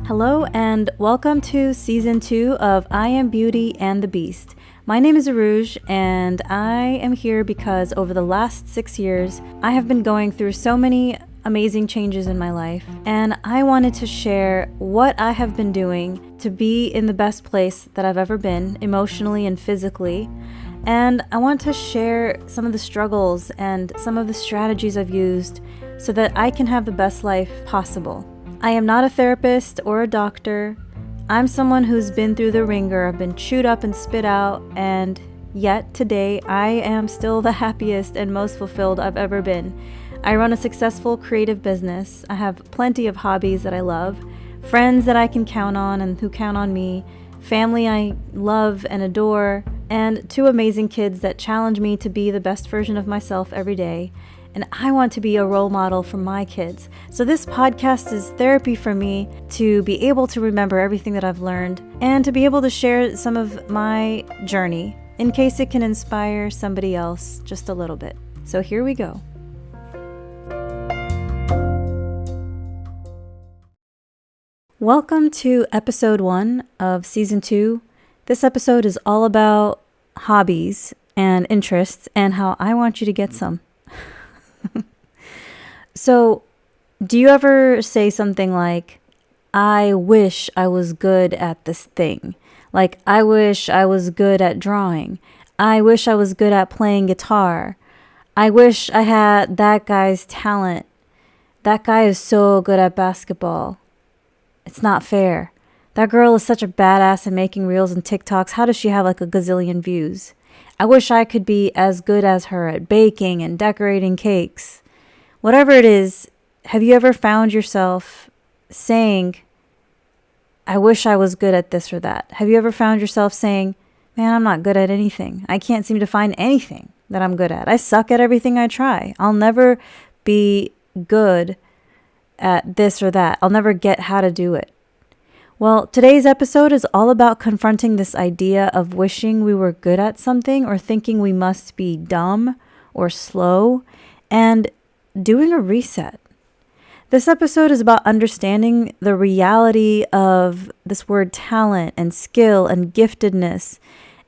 Hello and welcome to Season 2 of I Am Beauty and the Beast. My name is Arouge and I am here because over the last 6 years, I have been going through so many amazing changes in my life, and I wanted to share what I have been doing to be in the best place that I've ever been, emotionally and physically. And I want to share some of the struggles and some of the strategies I've used so that I can have the best life possible. I am not a therapist or a doctor. I'm someone who's been through the ringer. I've been chewed up and spit out, and yet today I am still the happiest and most fulfilled I've ever been. I run a successful creative business. I have plenty of hobbies that I love, friends that I can count on and who count on me, family I love and adore, and 2 amazing kids that challenge me to be the best version of myself every day. And I want to be a role model for my kids. So this podcast is therapy for me to be able to remember everything that I've learned and to be able to share some of my journey in case it can inspire somebody else just a little bit. So here we go. Welcome to episode 1 of season 2. This episode is all about hobbies and interests and how I want you to get some. So, do you ever say something like, I wish I was good at this thing? Like, I wish I was good at drawing. I wish I was good at playing guitar. I wish I had that guy's talent. That guy is so good at basketball. It's not fair. That girl is such a badass at making reels and TikToks. How does she have like a gazillion views? I wish I could be as good as her at baking and decorating cakes. Whatever it is, have you ever found yourself saying, I wish I was good at this or that? Have you ever found yourself saying, man, I'm not good at anything. I can't seem to find anything that I'm good at. I suck at everything I try. I'll never be good at this or that. I'll never get how to do it. Well, today's episode is all about confronting this idea of wishing we were good at something or thinking we must be dumb or slow and doing a reset. This episode is about understanding the reality of this word talent and skill and giftedness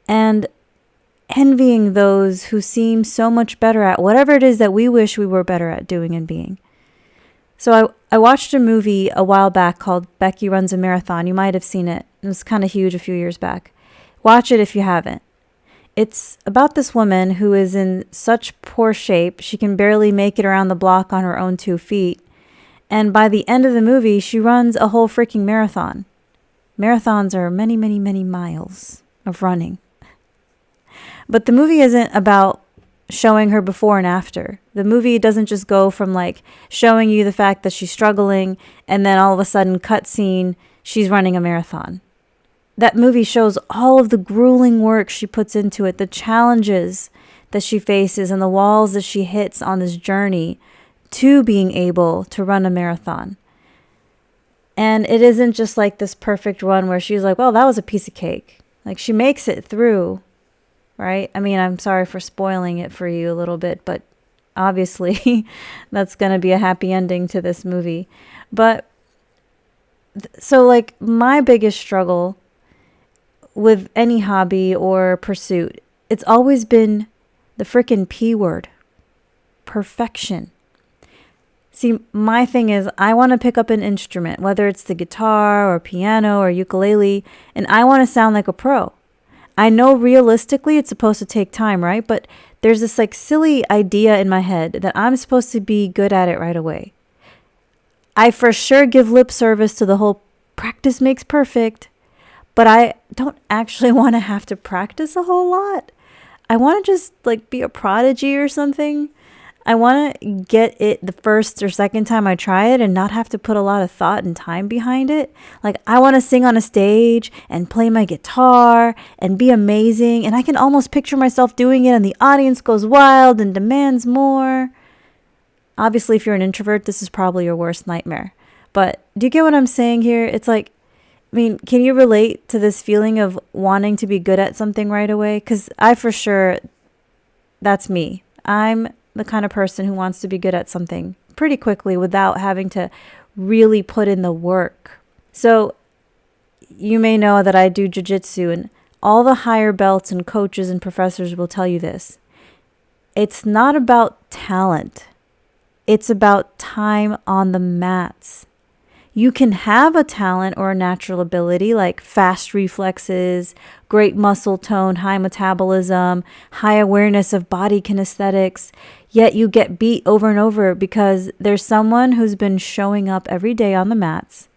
and envying those who seem so much better at whatever it is that we wish we were better at doing and being. So I watched a movie a while back called Becky Runs a Marathon. You might have seen it. It was kind of huge a few years back. Watch it if you haven't. It's about this woman who is in such poor shape, she can barely make it around the block on her own 2 feet. And by the end of the movie, she runs a whole freaking marathon. Marathons are many, many, many miles of running. But the movie isn't about showing her before and after. The movie doesn't just go from like showing you the fact that she's struggling and then all of a sudden cutscene, she's running a marathon. That movie shows all of the grueling work she puts into it, the challenges that she faces and the walls that she hits on this journey to being able to run a marathon. And it isn't just like this perfect run where she's like, well, that was a piece of cake. Like she makes it through, right? I mean, I'm sorry for spoiling it for you a little bit, but obviously that's going to be a happy ending to this movie. But so like my biggest struggle with any hobby or pursuit, it's always been the frickin' P word, perfection. See, my thing is I want to pick up an instrument, whether it's the guitar or piano or ukulele, and I want to sound like a pro. I know realistically it's supposed to take time, right? But there's this like silly idea in my head that I'm supposed to be good at it right away. I for sure give lip service to the whole practice makes perfect, but I don't actually want to have to practice a whole lot. I want to just like be a prodigy or something. I want to get it the first or second time I try it and not have to put a lot of thought and time behind it. Like I want to sing on a stage and play my guitar and be amazing. And I can almost picture myself doing it and the audience goes wild and demands more. Obviously, if you're an introvert, this is probably your worst nightmare. But do you get what I'm saying here? It's like, I mean, can you relate to this feeling of wanting to be good at something right away? Because I for sure, that's me. I'm the kind of person who wants to be good at something pretty quickly without having to really put in the work. So you may know that I do jiu-jitsu, and all the higher belts and coaches and professors will tell you this. It's not about talent. It's about time on the mats. You can have a talent or a natural ability like fast reflexes, great muscle tone, high metabolism, high awareness of body kinesthetics, yet you get beat over and over because there's someone who's been showing up every day on the mats.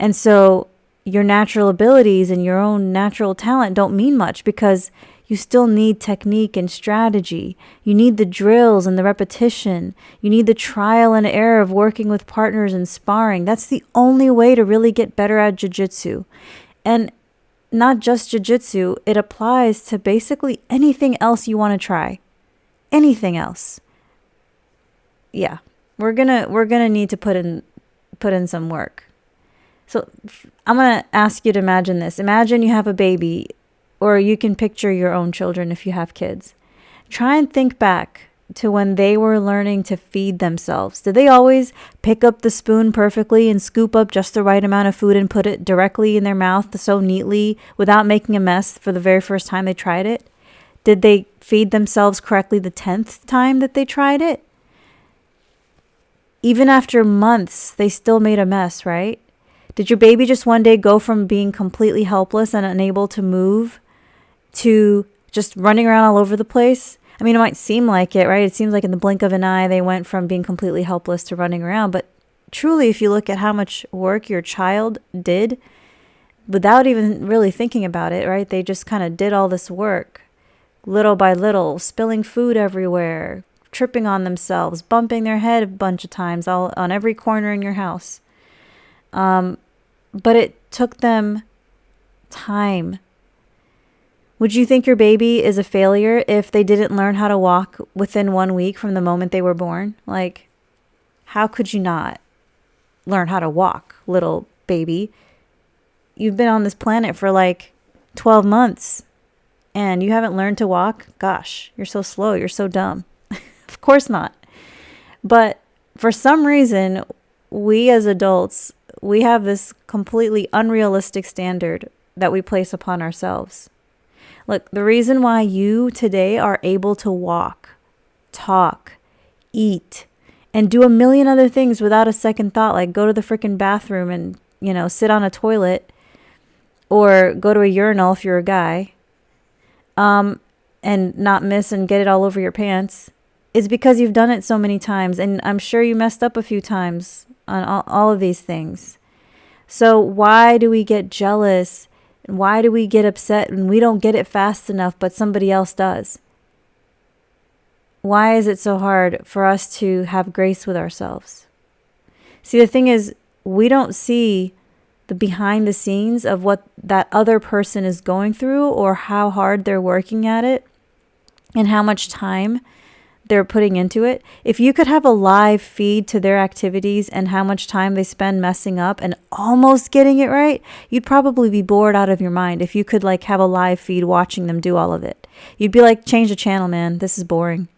And so your natural abilities and your own natural talent don't mean much because you still need technique and strategy. You need the drills and the repetition. You need the trial and error of working with partners and sparring. That's the only way to really get better at jiu-jitsu. And not just jiu-jitsu, it applies to basically anything else you want to try. Anything else. Yeah, we're gonna need to put in some work. So I'm gonna ask you to imagine this. Imagine you have a baby, or you can picture your own children if you have kids. Try and think back to when they were learning to feed themselves. Did they always pick up the spoon perfectly and scoop up just the right amount of food and put it directly in their mouth so neatly without making a mess for the very first time they tried it? Did they feed themselves correctly the 10th time that they tried it? Even after months, they still made a mess, right? Did your baby just one day go from being completely helpless and unable to move to just running around all over the place? I mean, it might seem like it, right? It seems like in the blink of an eye, they went from being completely helpless to running around. But truly, if you look at how much work your child did without even really thinking about it, right? They just kind of did all this work little by little, spilling food everywhere, tripping on themselves, bumping their head a bunch of times all on every corner in your house. But it took them time. Would you think your baby is a failure if they didn't learn how to walk within 1 week from the moment they were born? Like, how could you not learn how to walk, little baby? You've been on this planet for like 12 months and you haven't learned to walk? Gosh, you're so slow. You're so dumb. Of course not. But for some reason, we as adults, we have this completely unrealistic standard that we place upon ourselves. Look, the reason why you today are able to walk, talk, eat, and do a million other things without a second thought, like go to the freaking bathroom and, sit on a toilet or go to a urinal if you're a guy, and not miss and get it all over your pants, is because you've done it so many times. And I'm sure you messed up a few times on all of these things. So why do we get jealous? And why do we get upset when we don't get it fast enough, but somebody else does? Why is it so hard for us to have grace with ourselves? See, the thing is, we don't see the behind the scenes of what that other person is going through or how hard they're working at it and how much time they're putting into it. If you could have a live feed to their activities and how much time they spend messing up and almost getting it right, you'd probably be bored out of your mind if you could have a live feed watching them do all of it. You'd be like, change the channel, man. This is boring.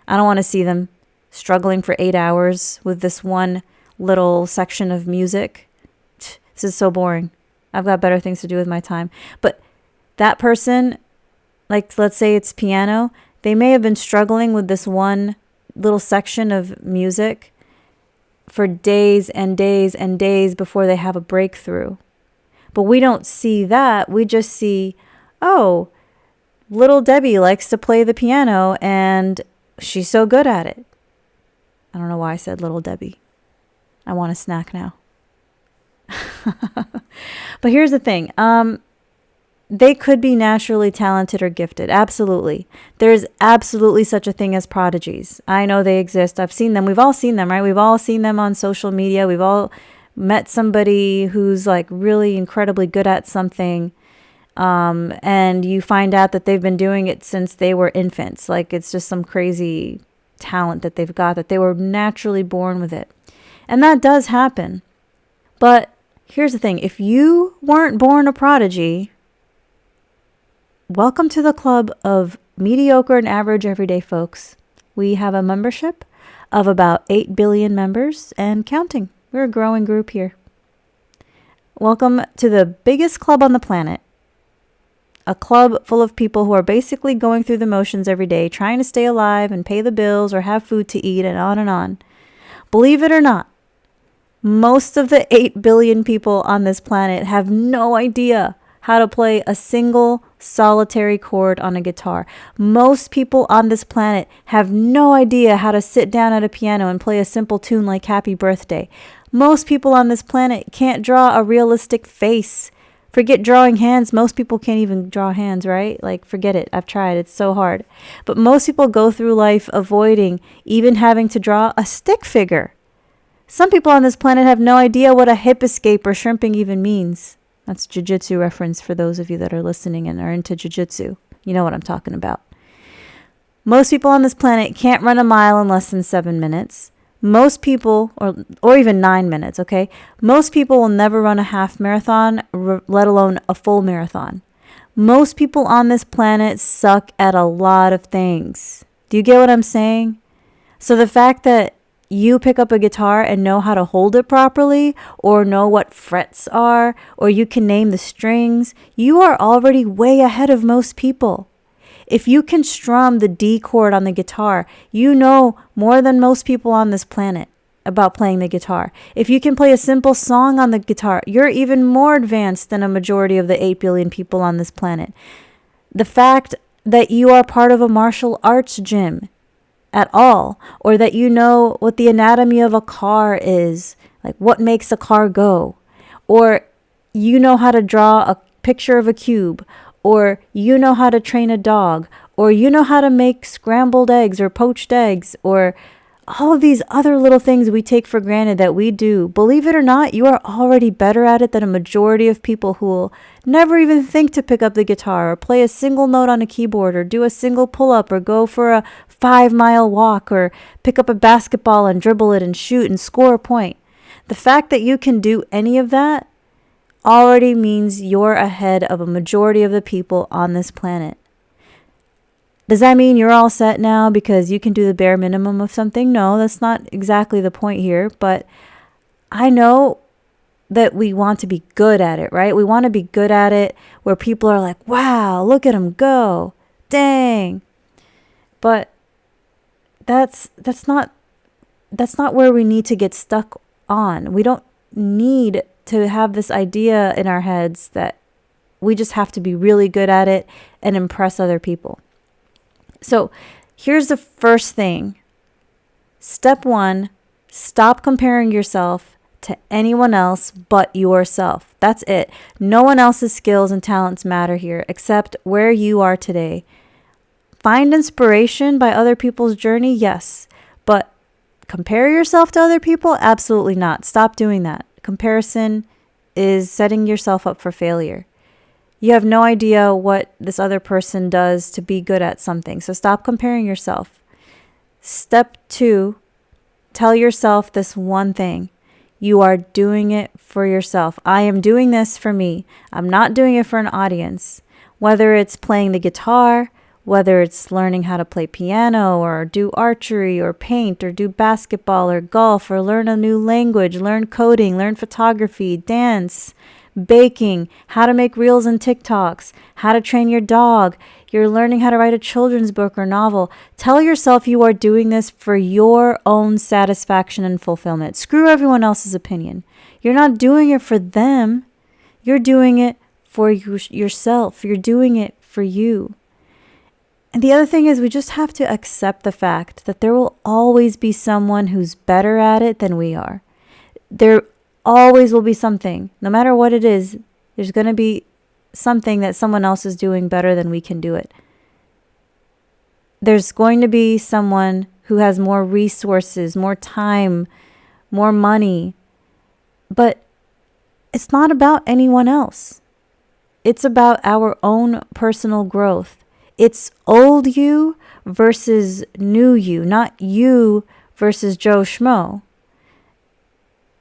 I don't want to see them struggling for 8 hours with this one little section of music. This is so boring. I've got better things to do with my time. But that person, let's say it's piano, they may have been struggling with this one little section of music for days and days and days before they have a breakthrough. But we don't see that. We just see, oh, little Debbie likes to play the piano and she's so good at it. I don't know why I said little Debbie. I want a snack now. But here's the thing. They could be naturally talented or gifted. Absolutely. There's absolutely such a thing as prodigies. I know they exist. I've seen them. We've all seen them, right? We've all seen them on social media. We've all met somebody who's really incredibly good at something. And you find out that they've been doing it since they were infants. It's just some crazy talent that they've got, that they were naturally born with it. And that does happen. But here's the thing. If you weren't born a prodigy, welcome to the club of mediocre and average everyday folks. We have a membership of about 8 billion members and counting. We're a growing group here. Welcome to the biggest club on the planet. A club full of people who are basically going through the motions every day, trying to stay alive and pay the bills or have food to eat and on and on. Believe it or not, most of the 8 billion people on this planet have no idea how to play a single solitary chord on a guitar. Most people on this planet have no idea how to sit down at a piano and play a simple tune like Happy Birthday. Most people on this planet can't draw a realistic face. Forget drawing hands. Most people can't even draw hands, right? Like, forget it. I've tried. It's so hard. But most people go through life avoiding even having to draw a stick figure. Some people on this planet have no idea what a hip escape or shrimping even means. That's jiu-jitsu reference for those of you that are listening and are into jiu-jitsu. You know what I'm talking about. Most people on this planet can't run a mile in less than 7 minutes. Most people, or even 9 minutes, okay? Most people will never run a half marathon, let alone a full marathon. Most people on this planet suck at a lot of things. Do you get what I'm saying? So the fact that you pick up a guitar and know how to hold it properly, or know what frets are, or you can name the strings, you are already way ahead of most people. If you can strum the D chord on the guitar, you know more than most people on this planet about playing the guitar. If you can play a simple song on the guitar, you're even more advanced than a majority of the 8 billion people on this planet. The fact that you are part of a martial arts gym at all, or that you know what the anatomy of a car is, like what makes a car go, or you know how to draw a picture of a cube, or you know how to train a dog, or you know how to make scrambled eggs or poached eggs, or all of these other little things we take for granted that we do. Believe it or not, you are already better at it than a majority of people who will never even think to pick up the guitar or play a single note on a keyboard or do a single pull-up or go for a 5-mile walk or pick up a basketball and dribble it and shoot and score a point. The fact that you can do any of that already means you're ahead of a majority of the people on this planet. Does that mean you're all set now because you can do the bare minimum of something? No, that's not exactly the point here. But I know that we want to be good at it, right? We want to be good at it where people are like, wow, look at him go. Dang. But that's not where we need to get stuck on. We don't need to have this idea in our heads that we just have to be really good at it and impress other people. So here's the first thing. Step 1, stop comparing yourself to anyone else but yourself. That's it. No one else's skills and talents matter here except where you are today. Find inspiration by other people's journey, yes, but compare yourself to other people? Absolutely not. Stop doing that. Comparison is setting yourself up for failure. You have no idea what this other person does to be good at something. So stop comparing yourself. Step 2, tell yourself this one thing. You are doing it for yourself. I am doing this for me. I'm not doing it for an audience. Whether it's playing the guitar, whether it's learning how to play piano or do archery or paint or do basketball or golf or learn a new language, learn coding, learn photography, dance, baking, how to make reels and TikToks, how to train your dog, you're learning how to write a children's book or novel. Tell yourself you are doing this for your own satisfaction and fulfillment. Screw everyone else's opinion. You're not doing it for them. You're doing it for yourself. You're doing it for you. And the other thing is we just have to accept the fact that there will always be someone who's better at it than we are. There always will be something. No matter what it is, there's going to be something that someone else is doing better than we can do it. There's going to be someone who has more resources, more time, more money. But it's not about anyone else. It's about our own personal growth. It's old you versus new you, not you versus Joe Schmo.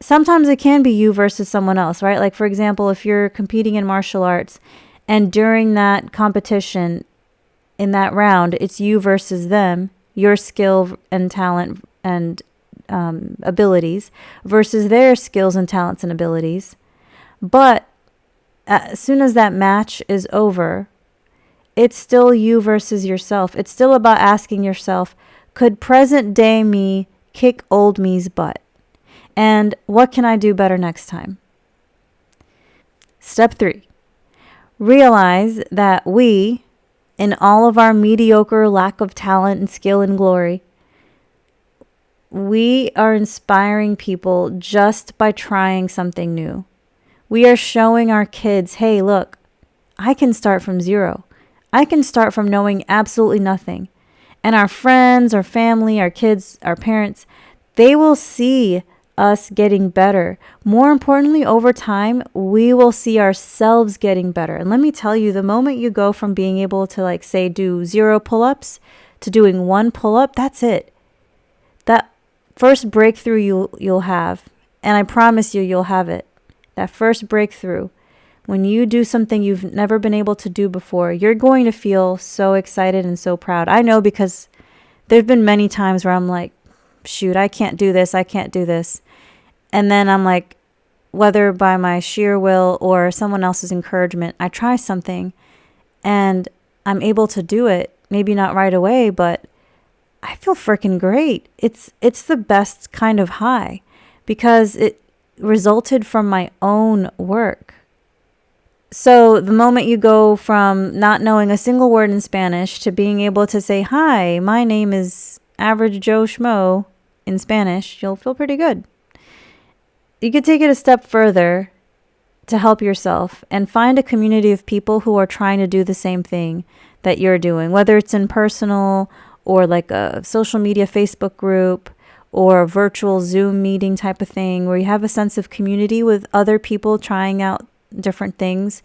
Sometimes it can be you versus someone else, right? Like, for example, if you're competing in martial arts and during that competition, in that round, it's you versus them, your skill and talent and abilities versus their skills and talents and abilities. But as soon as that match is over, it's still you versus yourself. It's still about asking yourself, could present day me kick old me's butt? And what can I do better next time? Step 3. Realize that we, in all of our mediocre lack of talent and skill and glory, we are inspiring people just by trying something new. We are showing our kids, hey, look, I can start from zero. I can start from knowing absolutely nothing. And our friends, our family, our kids, our parents, they will see us getting better. More importantly, over time, we will see ourselves getting better. And let me tell you, the moment you go from being able to, like, say, do 0 pull-ups to doing 1 pull-up, that's it. That first breakthrough you'll have, and I promise you'll have it. That first breakthrough, when you do something you've never been able to do before, you're going to feel so excited and so proud. I know, because there have been many times where I'm like, shoot, I can't do this. I can't do this. And then I'm like, whether by my sheer will or someone else's encouragement, I try something and I'm able to do it. Maybe not right away, but I feel freaking great. It's the best kind of high because it resulted from my own work. So the moment you go from not knowing a single word in Spanish to being able to say, hi, my name is Average Joe Schmo in Spanish, you'll feel pretty good. You could take it a step further to help yourself and find a community of people who are trying to do the same thing that you're doing, whether it's in personal or like a social media Facebook group or a virtual Zoom meeting type of thing where you have a sense of community with other people trying out different things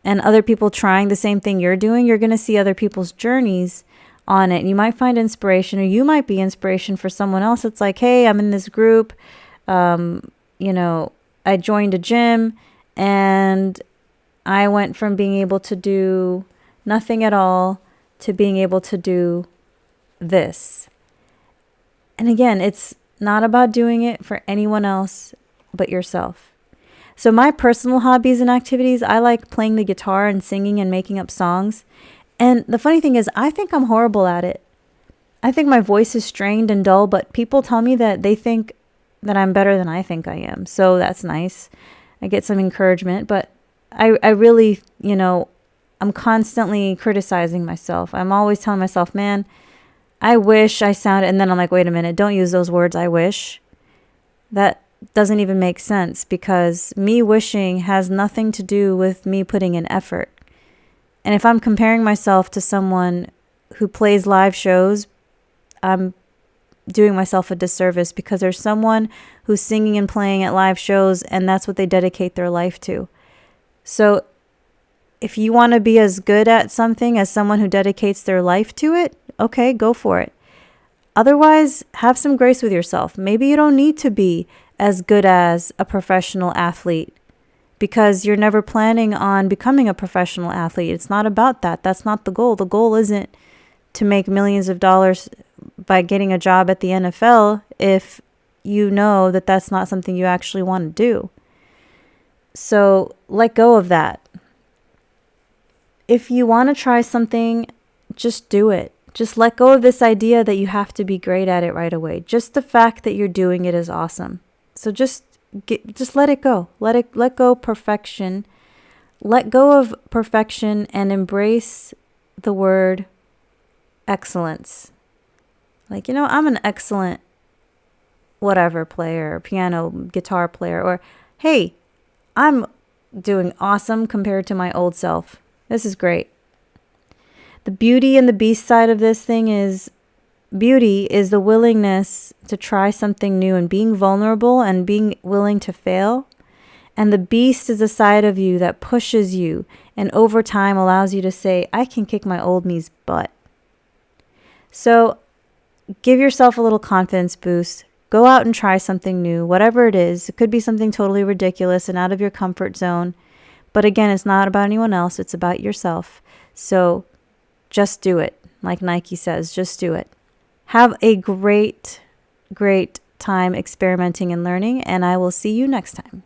and other people trying the same thing you're doing. You're going to see other people's journeys on it. You might find inspiration, or you might be inspiration for someone else. It's like, hey, I'm in this group. I joined a gym and I went from being able to do nothing at all to being able to do this. And again, it's not about doing it for anyone else but yourself. So my personal hobbies and activities, I like playing the guitar and singing and making up songs. And the funny thing is, I think I'm horrible at it. I think my voice is strained and dull, but people tell me that they think that I'm better than I think I am. So that's nice. I get some encouragement, but I really, I'm constantly criticizing myself. I'm always telling myself, man, I wish I sounded, and then I'm like, wait a minute, don't use those words, I wish. That doesn't even make sense because me wishing has nothing to do with me putting in effort. And if I'm comparing myself to someone who plays live shows, I'm doing myself a disservice because there's someone who's singing and playing at live shows and that's what they dedicate their life to. So if you want to be as good at something as someone who dedicates their life to it, okay, go for it. Otherwise, have some grace with yourself. Maybe you don't need to be as good as a professional athlete because you're never planning on becoming a professional athlete. It's not about that. That's not the goal. The goal isn't to make millions of dollars by getting a job at the NFL if you know that that's not something you actually want to do. So let go of that. If you want to try something, just do it. Just let go of this idea that you have to be great at it right away. Just the fact that you're doing it is awesome. So just let it go. Let go perfection. Let go of perfection and embrace the word excellence. Like, I'm an excellent whatever player, piano, guitar player, or hey, I'm doing awesome compared to my old self. This is great. The beauty and the beast side of this thing is beauty is the willingness to try something new and being vulnerable and being willing to fail. And the beast is a side of you that pushes you and over time allows you to say, I can kick my old me's butt. So give yourself a little confidence boost. Go out and try something new, whatever it is. It could be something totally ridiculous and out of your comfort zone. But again, it's not about anyone else. It's about yourself. So just do it. Like Nike says, just do it. Have a great, great time experimenting and learning, and I will see you next time.